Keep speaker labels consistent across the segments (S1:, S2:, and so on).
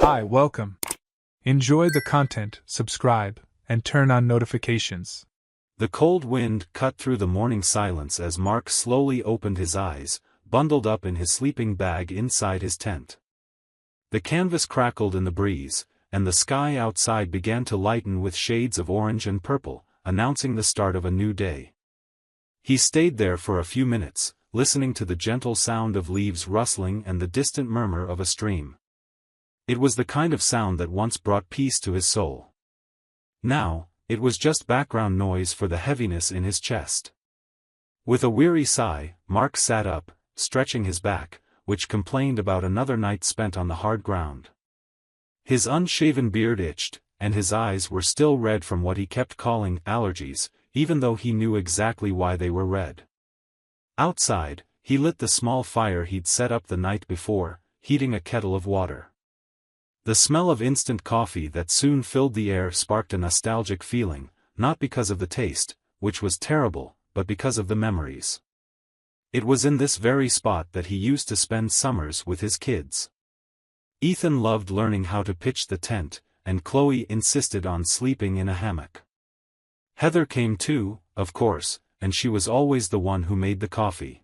S1: Hi, welcome. Enjoy the content, subscribe, and turn on notifications.
S2: The cold wind cut through the morning silence as Mark slowly opened his eyes, bundled up in his sleeping bag inside his tent. The canvas crackled in the breeze, and the sky outside began to lighten with shades of orange and purple, announcing the start of a new day. He stayed there for a few minutes, listening to the gentle sound of leaves rustling and the distant murmur of a stream. It was the kind of sound that once brought peace to his soul. Now, it was just background noise for the heaviness in his chest. With a weary sigh, Mark sat up, stretching his back, which complained about another night spent on the hard ground. His unshaven beard itched, and his eyes were still red from what he kept calling allergies, even though he knew exactly why they were red. Outside, he lit the small fire he'd set up the night before, heating a kettle of water. The smell of instant coffee that soon filled the air sparked a nostalgic feeling, not because of the taste, which was terrible, but because of the memories. It was in this very spot that he used to spend summers with his kids. Ethan loved learning how to pitch the tent, and Chloe insisted on sleeping in a hammock. Heather came too, of course, and she was always the one who made the coffee.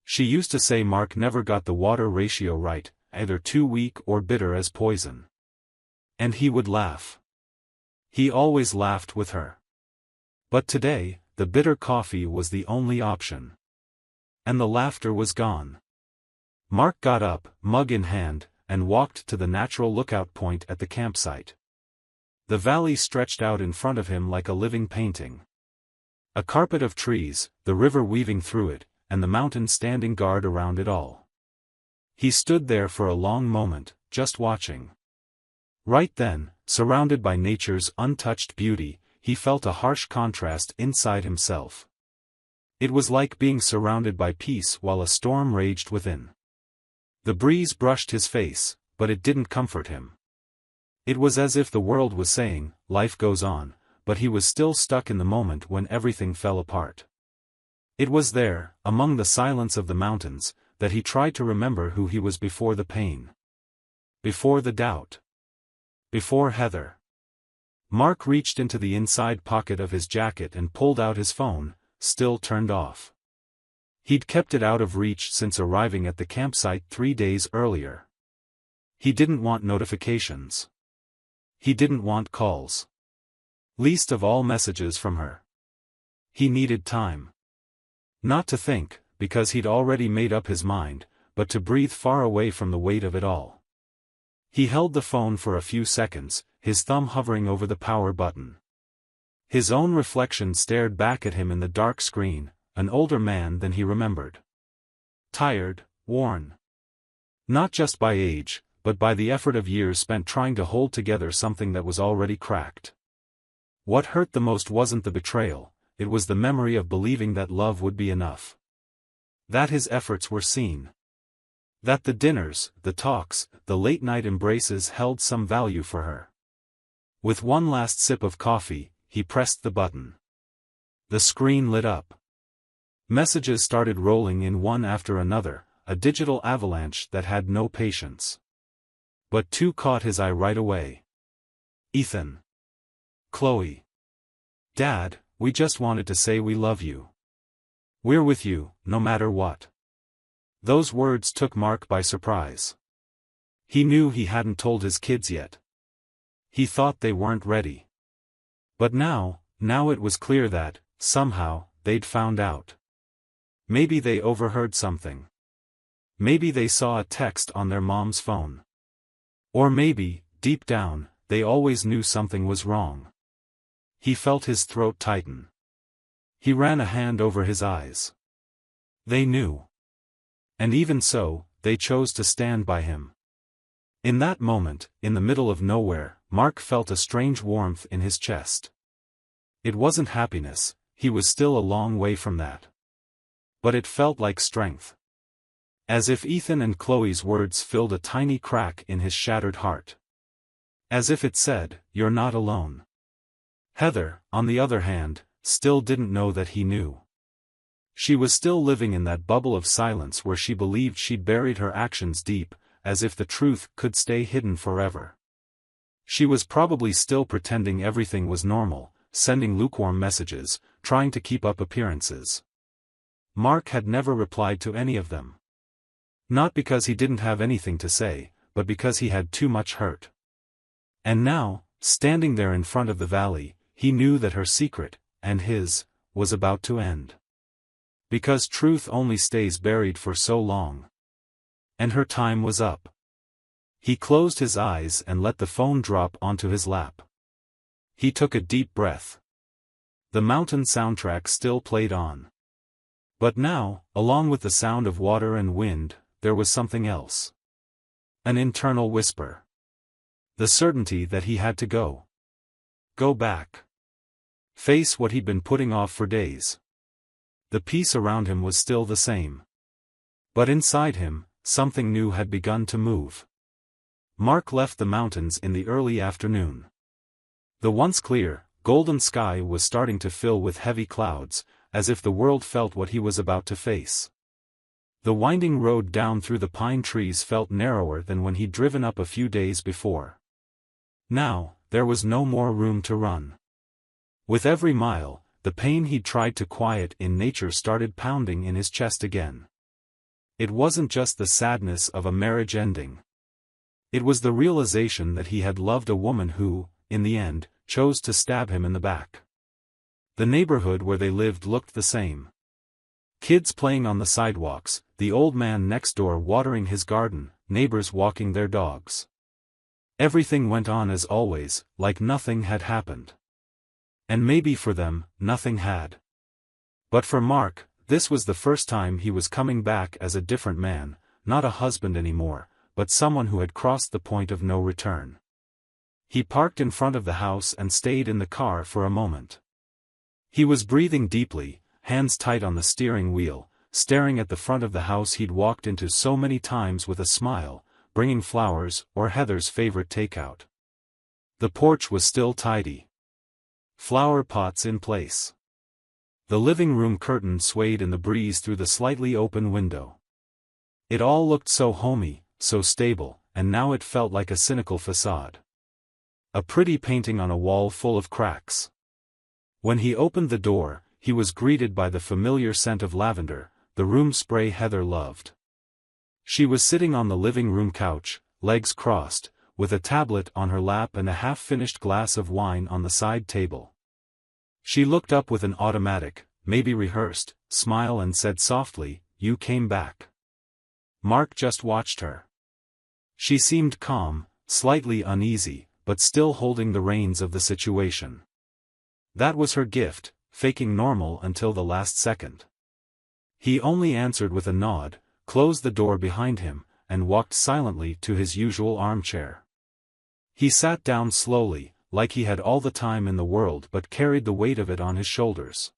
S2: She used to say Mark never got the water ratio right, either too weak or bitter as poison. And he would laugh. He always laughed with her. But today, the bitter coffee was the only option. And the laughter was gone. Mark got up, mug in hand, and walked to the natural lookout point at the campsite. The valley stretched out in front of him like a living painting. A carpet of trees, the river weaving through it, and the mountain standing guard around it all. He stood there for a long moment, just watching. Right then, surrounded by nature's untouched beauty, he felt a harsh contrast inside himself. It was like being surrounded by peace while a storm raged within. The breeze brushed his face, but it didn't comfort him. It was as if the world was saying, life goes on, but he was still stuck in the moment when everything fell apart. It was there, among the silence of the mountains, that he tried to remember who he was before the pain. Before the doubt. Before Heather. Mark reached into the inside pocket of his jacket and pulled out his phone, still turned off. He'd kept it out of reach since arriving at the campsite 3 days earlier. He didn't want notifications. He didn't want calls. Least of all messages from her. He needed time. Not to think, because he'd already made up his mind, but to breathe far away from the weight of it all. He held the phone for a few seconds, his thumb hovering over the power button. His own reflection stared back at him in the dark screen, an older man than he remembered. Tired, worn. Not just by age, but by the effort of years spent trying to hold together something that was already cracked. What hurt the most wasn't the betrayal, it was the memory of believing that love would be enough. That his efforts were seen. That the dinners, the talks, the late-night embraces held some value for her. With one last sip of coffee, he pressed the button. The screen lit up. Messages started rolling in one after another, a digital avalanche that had no patience. But two caught his eye right away. Ethan. Chloe. Dad, we just wanted to say we love you. We're with you, no matter what. Those words took Mark by surprise. He knew he hadn't told his kids yet. He thought they weren't ready. But now it was clear that, somehow, they'd found out. Maybe they overheard something. Maybe they saw a text on their mom's phone. Or maybe, deep down, they always knew something was wrong. He felt his throat tighten. He ran a hand over his eyes. They knew. And even so, they chose to stand by him. In that moment, in the middle of nowhere, Mark felt a strange warmth in his chest. It wasn't happiness, he was still a long way from that. But it felt like strength. As if Ethan and Chloe's words filled a tiny crack in his shattered heart. As if it said, "You're not alone." Heather, on the other hand, still didn't know that he knew. She was still living in that bubble of silence where she believed she'd buried her actions deep, as if the truth could stay hidden forever. She was probably still pretending everything was normal, sending lukewarm messages, trying to keep up appearances. Mark had never replied to any of them. Not because he didn't have anything to say, but because he had too much hurt. And now, standing there in front of the valley, he knew that her secret, and his, was about to end. Because truth only stays buried for so long. And her time was up. He closed his eyes and let the phone drop onto his lap. He took a deep breath. The mountain soundtrack still played on. But now, along with the sound of water and wind, there was something else. An internal whisper. The certainty that he had to go. Go back. Face what he'd been putting off for days. The peace around him was still the same. But inside him, something new had begun to move. Mark left the mountains in the early afternoon. The once clear, golden sky was starting to fill with heavy clouds, as if the world felt what he was about to face. The winding road down through the pine trees felt narrower than when he'd driven up a few days before. Now, there was no more room to run. With every mile, the pain he'd tried to quiet in nature started pounding in his chest again. It wasn't just the sadness of a marriage ending. It was the realization that he had loved a woman who, in the end, chose to stab him in the back. The neighborhood where they lived looked the same. Kids playing on the sidewalks, the old man next door watering his garden, neighbors walking their dogs. Everything went on as always, like nothing had happened. And maybe for them, nothing had. But for Mark, this was the first time he was coming back as a different man, not a husband anymore, but someone who had crossed the point of no return. He parked in front of the house and stayed in the car for a moment. He was breathing deeply, hands tight on the steering wheel, staring at the front of the house he'd walked into so many times with a smile, bringing flowers or Heather's favorite takeout. The porch was still tidy. Flower pots in place. The living room curtain swayed in the breeze through the slightly open window. It all looked so homey, so stable, and now it felt like a cynical facade. A pretty painting on a wall full of cracks. When he opened the door, he was greeted by the familiar scent of lavender, the room spray Heather loved. She was sitting on the living room couch, legs crossed, with a tablet on her lap and a half-finished glass of wine on the side table. She looked up with an automatic, maybe rehearsed, smile and said softly, "You came back." Mark just watched her. She seemed calm, slightly uneasy, but still holding the reins of the situation. That was her gift, faking normal until the last second. He only answered with a nod, closed the door behind him, and walked silently to his usual armchair. He sat down slowly, like he had all the time in the world but carried the weight of it on his shoulders.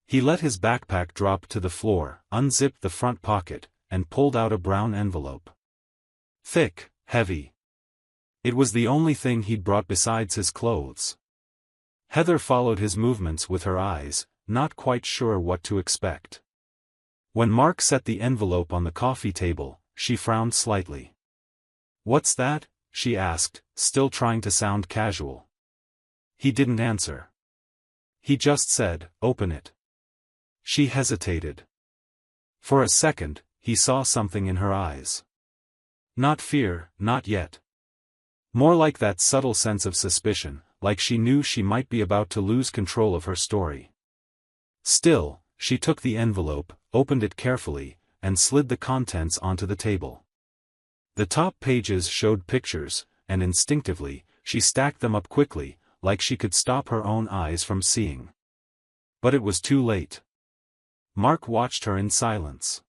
S2: He let his backpack drop to the floor, unzipped the front pocket, and pulled out a brown envelope. Thick, heavy. It was the only thing he'd brought besides his clothes. Heather followed his movements with her eyes, not quite sure what to expect. When Mark set the envelope on the coffee table, she frowned slightly. "What's that?" she asked, still trying to sound casual. He didn't answer. He just said, "Open it." She hesitated. For a second, he saw something in her eyes. Not fear, not yet. More like that subtle sense of suspicion, like she knew she might be about to lose control of her story. Still, she took the envelope, opened it carefully, and slid the contents onto the table. The top pages showed pictures, and instinctively, she stacked them up quickly, like she could stop her own eyes from seeing. But it was too late. Mark watched her in silence.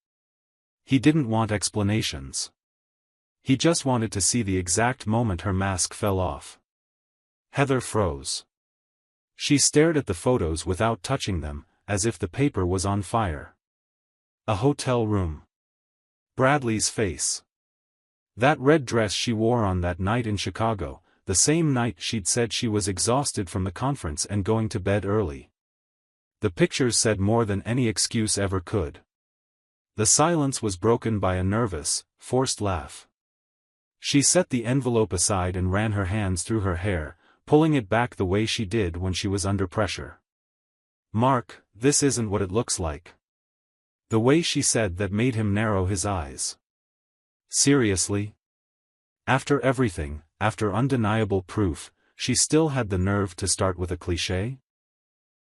S2: He didn't want explanations. He just wanted to see the exact moment her mask fell off. Heather froze. She stared at the photos without touching them, as if the paper was on fire. A hotel room. Bradley's face. That red dress she wore on that night in Chicago, the same night she'd said she was exhausted from the conference and going to bed early. The pictures said more than any excuse ever could. The silence was broken by a nervous, forced laugh. She set the envelope aside and ran her hands through her hair, pulling it back the way she did when she was under pressure. "Mark, this isn't what it looks like." The way she said that made him narrow his eyes. Seriously? After everything, after undeniable proof, she still had the nerve to start with a cliché?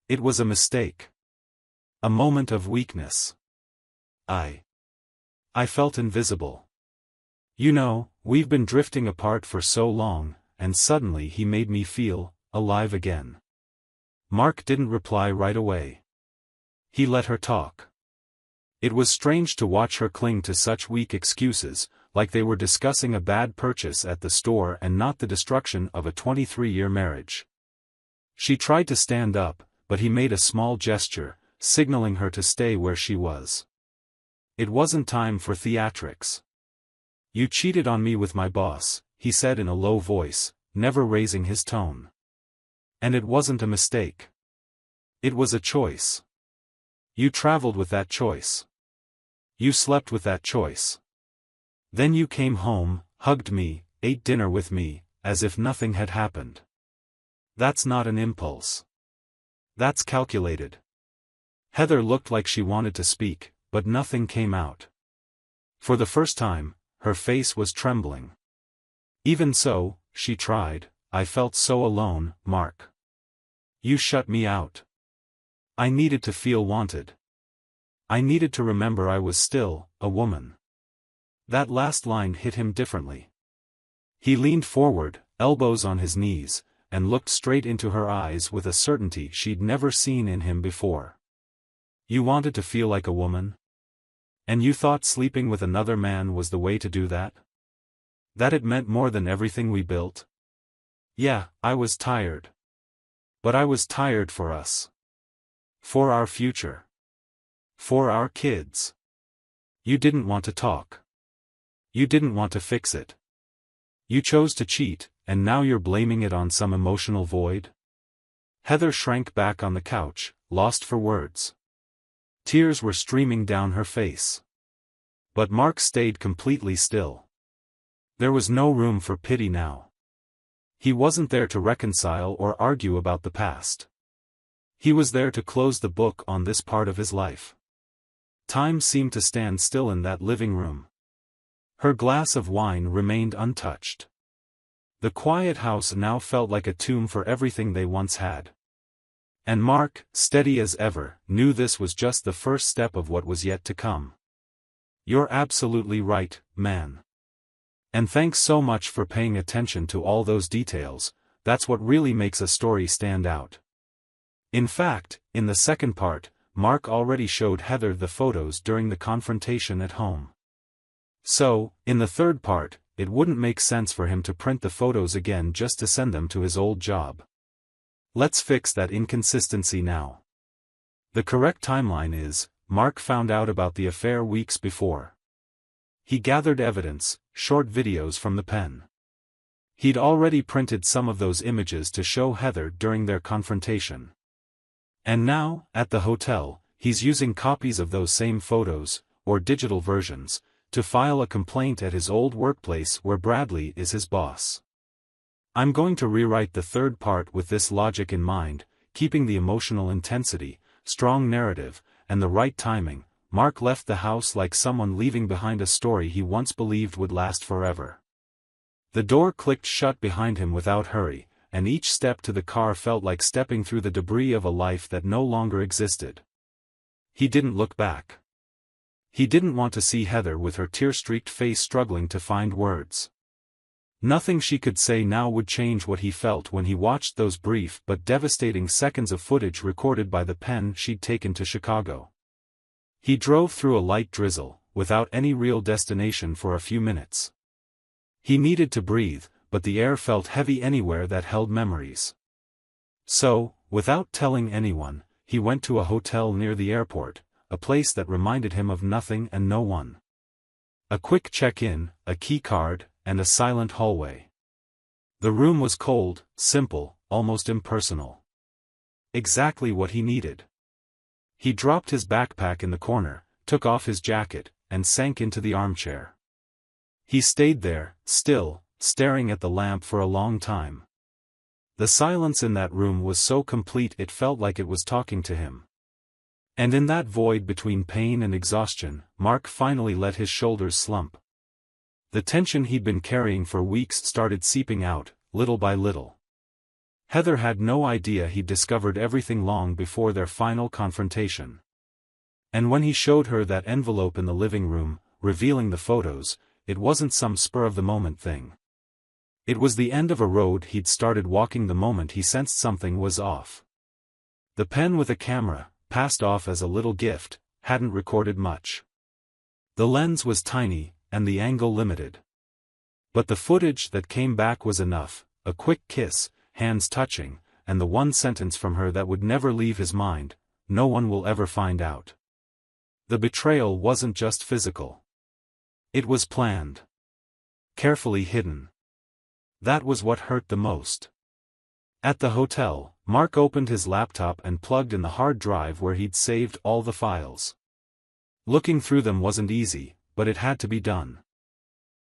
S2: It was a mistake. A moment of weakness. I felt invisible. You know, we've been drifting apart for so long, and suddenly he made me feel alive again. Mark didn't reply right away. He let her talk. It was strange to watch her cling to such weak excuses, like they were discussing a bad purchase at the store and not the destruction of a 23-year marriage. She tried to stand up, but he made a small gesture, signaling her to stay where she was. It wasn't time for theatrics. "You cheated on me with my boss," he said in a low voice, never raising his tone. "And it wasn't a mistake. It was a choice. You traveled with that choice. You slept with that choice. Then you came home, hugged me, ate dinner with me, as if nothing had happened. That's not an impulse. That's calculated." Heather looked like she wanted to speak, but nothing came out. For the first time, her face was trembling. "Even so," she tried, "I felt so alone, Mark. You shut me out. I needed to feel wanted. I needed to remember I was still a woman." That last line hit him differently. He leaned forward, elbows on his knees, and looked straight into her eyes with a certainty she'd never seen in him before. "You wanted to feel like a woman? And you thought sleeping with another man was the way to do that? That it meant more than everything we built? Yeah, I was tired. But I was tired for us. For our future. For our kids. You didn't want to talk. You didn't want to fix it. You chose to cheat, and now you're blaming it on some emotional void?" Heather shrank back on the couch, lost for words. Tears were streaming down her face. But Mark stayed completely still. There was no room for pity now. He wasn't there to reconcile or argue about the past. He was there to close the book on this part of his life. Time seemed to stand still in that living room. Her glass of wine remained untouched. The quiet house now felt like a tomb for everything they once had. And Mark, steady as ever, knew this was just the first step of what was yet to come. "You're absolutely right, man. And thanks so much for paying attention to all those details. That's what really makes a story stand out." In fact, in the second part, Mark already showed Heather the photos during the confrontation at home. So, in the third part, it wouldn't make sense for him to print the photos again just to send them to his old job. Let's fix that inconsistency now. The correct timeline is, Mark found out about the affair weeks before. He gathered evidence, short videos from the pen. He'd already printed some of those images to show Heather during their confrontation. And now, at the hotel, he's using copies of those same photos, or digital versions, to file a complaint at his old workplace where Bradley is his boss. I'm going to rewrite the third part with this logic in mind, keeping the emotional intensity, strong narrative, and the right timing. Mark left the house like someone leaving behind a story he once believed would last forever. The door clicked shut behind him without hurry, and each step to the car felt like stepping through the debris of a life that no longer existed. He didn't look back. He didn't want to see Heather with her tear-streaked face struggling to find words. Nothing she could say now would change what he felt when he watched those brief but devastating seconds of footage recorded by the pen she'd taken to Chicago. He drove through a light drizzle, without any real destination for a few minutes. He needed to breathe, but the air felt heavy anywhere that held memories. So, without telling anyone, he went to a hotel near the airport, a place that reminded him of nothing and no one. A quick check-in, a key card, and a silent hallway. The room was cold, simple, almost impersonal. Exactly what he needed. He dropped his backpack in the corner, took off his jacket, and sank into the armchair. He stayed there, still, staring at the lamp for a long time. The silence in that room was so complete it felt like it was talking to him. And in that void between pain and exhaustion, Mark finally let his shoulders slump. The tension he'd been carrying for weeks started seeping out, little by little. Heather had no idea he'd discovered everything long before their final confrontation. And when he showed her that envelope in the living room, revealing the photos, it wasn't some spur-of-the-moment thing. It was the end of a road he'd started walking the moment he sensed something was off. The pen with a camera, passed off as a little gift, hadn't recorded much. The lens was tiny, and the angle limited. But the footage that came back was enough, a quick kiss, hands touching, and the one sentence from her that would never leave his mind: "No one will ever find out." The betrayal wasn't just physical. It was planned. Carefully hidden. That was what hurt the most. At the hotel, Mark opened his laptop and plugged in the hard drive where he'd saved all the files. Looking through them wasn't easy, but it had to be done.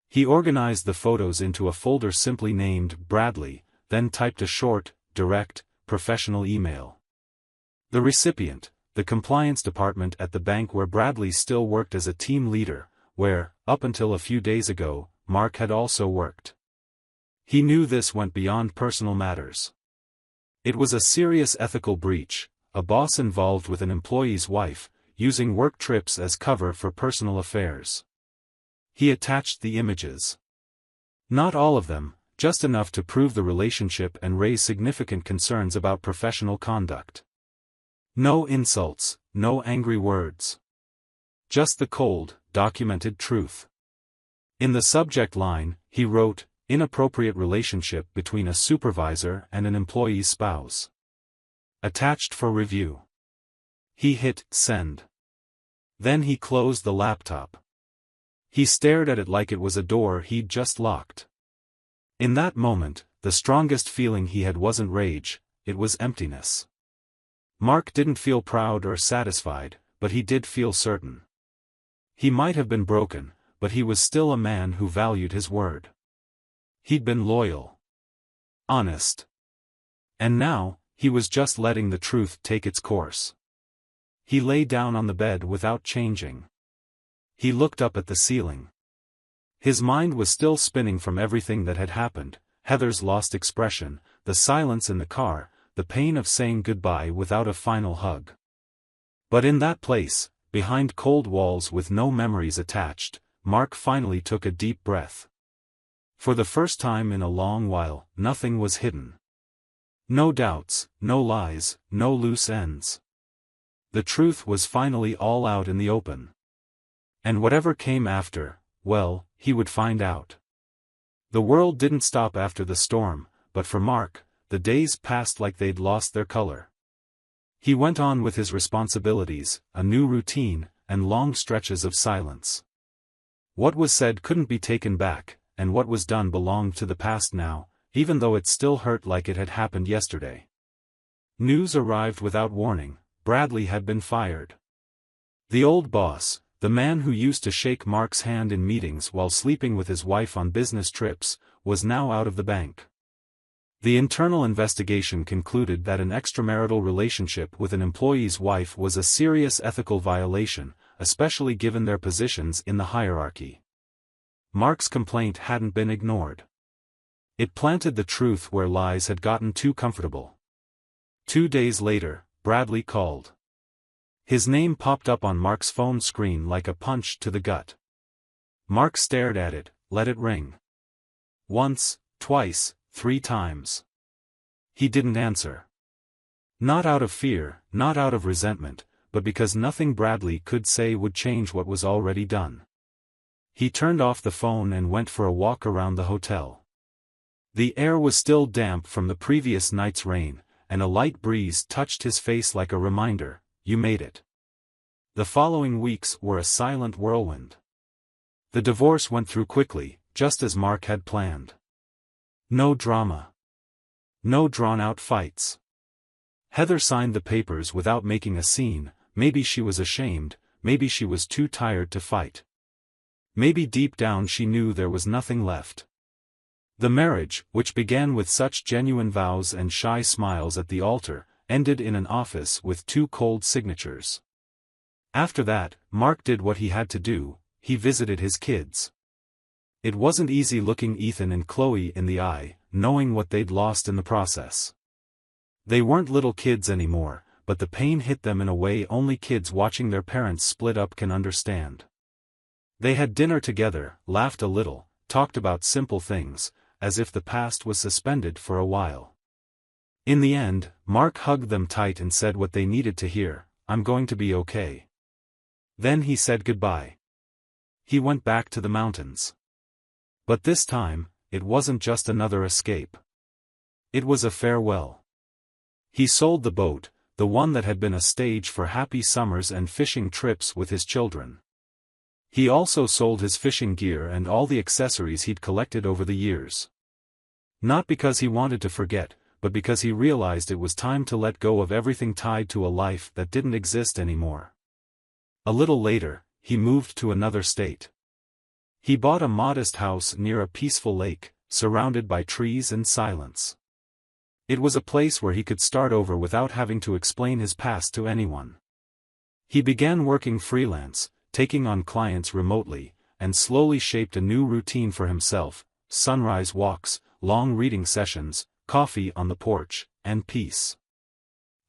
S2: He organized the photos into a folder simply named Bradley, then typed a short, direct, professional email. The recipient, the compliance department at the bank where Bradley still worked as a team leader, where, up until a few days ago, Mark had also worked. He knew this went beyond personal matters. It was a serious ethical breach, a boss involved with an employee's wife, using work trips as cover for personal affairs. He attached the images. Not all of them, just enough to prove the relationship and raise significant concerns about professional conduct. No insults, no angry words. Just the cold, documented truth. In the subject line, he wrote, "Inappropriate relationship between a supervisor and an employee's spouse. Attached for review." He hit send. Then he closed the laptop. He stared at it like it was a door he'd just locked. In that moment, the strongest feeling he had wasn't rage, it was emptiness. Mark didn't feel proud or satisfied, but he did feel certain. He might have been broken, but he was still a man who valued his word. He'd been loyal. Honest. And now, he was just letting the truth take its course. He lay down on the bed without changing. He looked up at the ceiling. His mind was still spinning from everything that had happened: Heather's lost expression, the silence in the car, the pain of saying goodbye without a final hug. But in that place, behind cold walls with no memories attached, Mark finally took a deep breath. For the first time in a long while, nothing was hidden. No doubts, no lies, no loose ends. The truth was finally all out in the open. And whatever came after, well, he would find out. The world didn't stop after the storm, but for Mark, the days passed like they'd lost their color. He went on with his responsibilities, a new routine, and long stretches of silence. What was said couldn't be taken back, and what was done belonged to the past now, even though it still hurt like it had happened yesterday. News arrived without warning: Bradley had been fired. The old boss, the man who used to shake Mark's hand in meetings while sleeping with his wife on business trips, was now out of the bank. The internal investigation concluded that an extramarital relationship with an employee's wife was a serious ethical violation, especially given their positions in the hierarchy. Mark's complaint hadn't been ignored. It planted the truth where lies had gotten too comfortable. 2 days later, Bradley called. His name popped up on Mark's phone screen like a punch to the gut. Mark stared at it, let it ring. Once, twice, 3 times. He didn't answer. Not out of fear, not out of resentment, but because nothing Bradley could say would change what was already done. He turned off the phone and went for a walk around the hotel. The air was still damp from the previous night's rain, and a light breeze touched his face like a reminder: you made it. The following weeks were a silent whirlwind. The divorce went through quickly, just as Mark had planned. No drama. No drawn-out fights. Heather signed the papers without making a scene. Maybe she was ashamed, maybe she was too tired to fight. Maybe deep down she knew there was nothing left. The marriage, which began with such genuine vows and shy smiles at the altar, ended in an office with 2 cold signatures. After that, Mark did what he had to do, he visited his kids. It wasn't easy looking Ethan and Chloe in the eye, knowing what they'd lost in the process. They weren't little kids anymore, but the pain hit them in a way only kids watching their parents split up can understand. They had dinner together, laughed a little, talked about simple things, as if the past was suspended for a while. In the end, Mark hugged them tight and said what they needed to hear, "I'm going to be okay." Then he said goodbye. He went back to the mountains. But this time, it wasn't just another escape. It was a farewell. He sold the boat, the one that had been a stage for happy summers and fishing trips with his children. He also sold his fishing gear and all the accessories he'd collected over the years. Not because he wanted to forget, but because he realized it was time to let go of everything tied to a life that didn't exist anymore. A little later, he moved to another state. He bought a modest house near a peaceful lake, surrounded by trees and silence. It was a place where he could start over without having to explain his past to anyone. He began working freelance, taking on clients remotely, and slowly shaped a new routine for himself: sunrise walks, long reading sessions, coffee on the porch, and peace.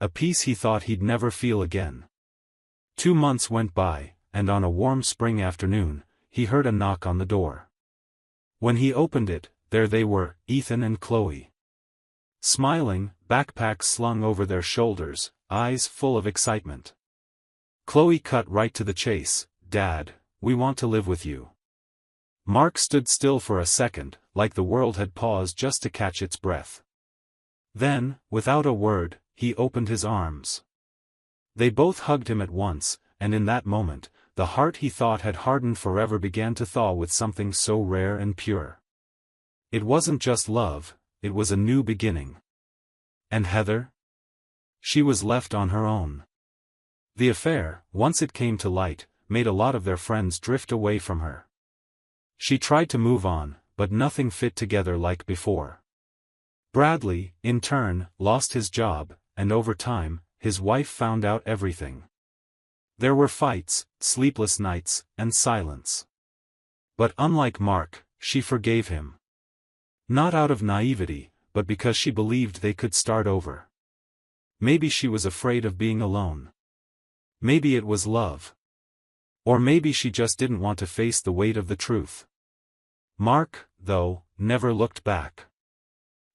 S2: A peace he thought he'd never feel again. 2 months went by, and on a warm spring afternoon, he heard a knock on the door. When he opened it, there they were, Ethan and Chloe. Smiling, backpacks slung over their shoulders, eyes full of excitement. Chloe cut right to the chase, "Dad, we want to live with you." Mark stood still for a second, like the world had paused just to catch its breath. Then, without a word, he opened his arms. They both hugged him at once, and in that moment, the heart he thought had hardened forever began to thaw with something so rare and pure. It wasn't just love, it was a new beginning. And Heather? She was left on her own. The affair, once it came to light, made a lot of their friends drift away from her. She tried to move on, but nothing fit together like before. Bradley, in turn, lost his job, and over time, his wife found out everything. There were fights, sleepless nights, and silence. But unlike Mark, she forgave him. Not out of naivety, but because she believed they could start over. Maybe she was afraid of being alone. Maybe it was love. Or maybe she just didn't want to face the weight of the truth. Mark, though, never looked back.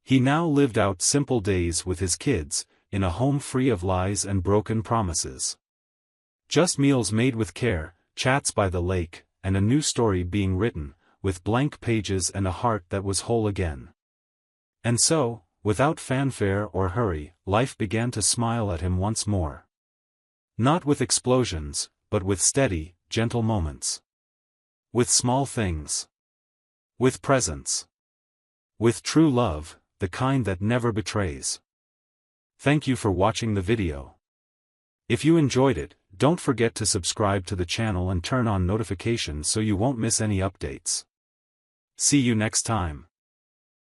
S2: He now lived out simple days with his kids, in a home free of lies and broken promises. Just meals made with care, chats by the lake, and a new story being written, with blank pages and a heart that was whole again. And so, without fanfare or hurry, life began to smile at him once more. Not with explosions, but with steady, gentle moments. With small things. With presence. With true love, the kind that never betrays. Thank you for watching the video. If you enjoyed it, don't forget to subscribe to the channel and turn on notifications so you won't miss any updates. See you next time.